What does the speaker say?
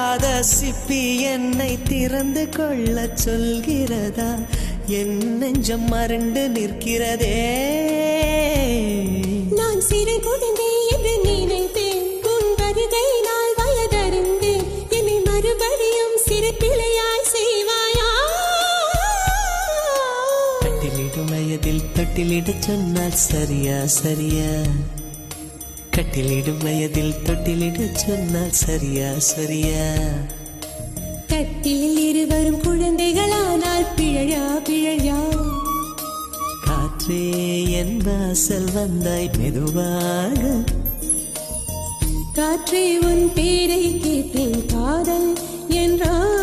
திறக்காத சிப்பி என்னை திறந்து கொள்ள சொல்கிறதா? என் நெஞ்சம் மறண்டு நிற்கிறதே. நான் சிறு குழந்தை என்று நினைத்தேன், உன் வருகை நாள் வயதறிந்தேன். என்னை மறுபடியும் சிறு பிள்ளையாய் செய்வாயா? கட்டிலிடும் வயதில் தொட்டிலிட சொன்னால் சரியா சரியா? கட்டிலிடும் வயதில் தொட்டிலிட சொன்னால் சரியா சரியா? கட்டிலில் இருவரும் குழந்தைகளானால் பிழையா பிழையா? காற்றே என் வாசல் வந்தாய் மெதுவாக. காற்றே உன் பேரை கேட்டேன், காதல் என்றான்.